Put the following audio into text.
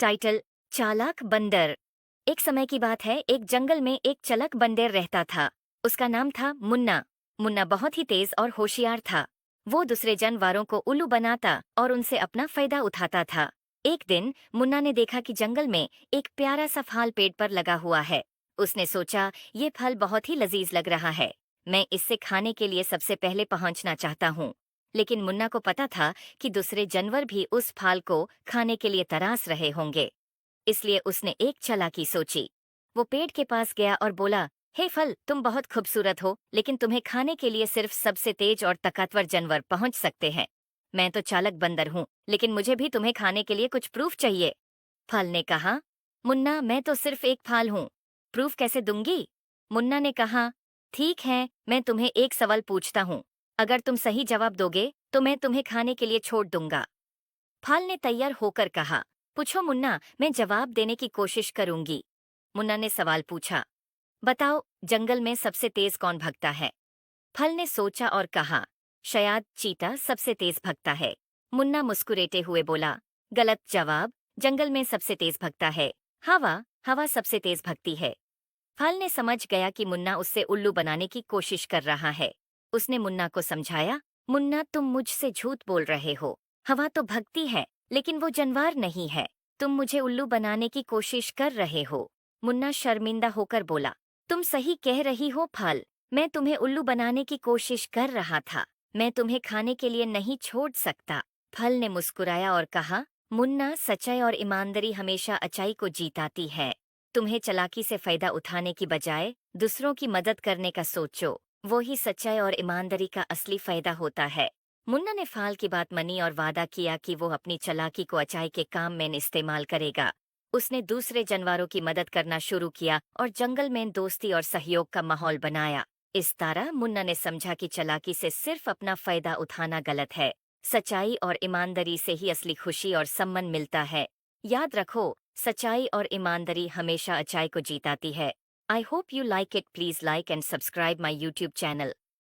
Title: चालाक बंदर। एक समय की बात है, एक जंगल में एक चालाक बंदर रहता था। उसका नाम था मुन्ना। मुन्ना बहुत ही तेज और होशियार था। वो दूसरे जानवरों को उल्लू बनाता और उनसे अपना फायदा उठाता था। एक दिन मुन्ना ने देखा कि जंगल में एक प्यारा सा फल पेड़ पर लगा हुआ है। उसने सोचा, ये फल बहुत ही लजीज लग रहा है, मैं इससे खाने के लिए सबसे पहले पहुंचना चाहता हूँ। लेकिन मुन्ना को पता था कि दूसरे जानवर भी उस फल को खाने के लिए तरास रहे होंगे। इसलिए उसने एक चालाकी सोची। वो पेड़ के पास गया और बोला, हे फल, तुम बहुत खूबसूरत हो, लेकिन तुम्हें खाने के लिए सिर्फ सबसे तेज और ताकतवर जानवर पहुंच सकते हैं। मैं तो चालाक बंदर हूँ, लेकिन मुझे भी तुम्हें खाने के लिए कुछ प्रूफ चाहिए। फल ने कहा, मुन्ना, मैं तो सिर्फ एक फल हूँ, प्रूफ कैसे दूंगी? मुन्ना ने कहा, ठीक है, मैं तुम्हें एक सवाल पूछता हूँ। अगर तुम सही जवाब दोगे तो मैं तुम्हें खाने के लिए छोड़ दूंगा। फल ने तैयार होकर कहा, पूछो मुन्ना, मैं जवाब देने की कोशिश करूंगी। मुन्ना ने सवाल पूछा, बताओ, जंगल में सबसे तेज कौन भगता है? फल ने सोचा और कहा, शायद चीता सबसे तेज भगता है। मुन्ना मुस्कुराते हुए बोला, गलत जवाब, जंगल में सबसे तेज भगता है हवा। हवा सबसे तेज भगती है। फल ने समझ गया कि मुन्ना उससे उल्लू बनाने की कोशिश कर रहा है। उसने मुन्ना को समझाया, मुन्ना, तुम मुझसे झूठ बोल रहे हो। हवा तो भगती है, लेकिन वो जानवर नहीं है। तुम मुझे उल्लू बनाने की कोशिश कर रहे हो। मुन्ना शर्मिंदा होकर बोला, तुम सही कह रही हो फल, मैं तुम्हें उल्लू बनाने की कोशिश कर रहा था। मैं तुम्हें खाने के लिए नहीं छोड़ सकता। फल ने मुस्कुराया और कहा, मुन्ना, सच्चाई और ईमानदारी हमेशा अच्छाई को जीताती है। तुम्हें चालाकी से फायदा उठाने की बजाय दूसरों की मदद करने का सोचो। वो ही सच्चाई और ईमानदारी का असली फायदा होता है। मुन्ना ने फाल की बात मानी और वादा किया कि वो अपनी चालाकी को अच्छाई के काम में इस्तेमाल करेगा। उसने दूसरे जानवरों की मदद करना शुरू किया और जंगल में दोस्ती और सहयोग का माहौल बनाया। इस तरह मुन्ना ने समझा कि चालाकी से सिर्फ अपना फायदा उठाना गलत है। सच्चाई और ईमानदारी से ही असली खुशी और सम्मान मिलता है। याद रखो, सच्चाई और ईमानदारी हमेशा अच्छाई को जीताती है। I hope you like it. Please like and subscribe my YouTube channel.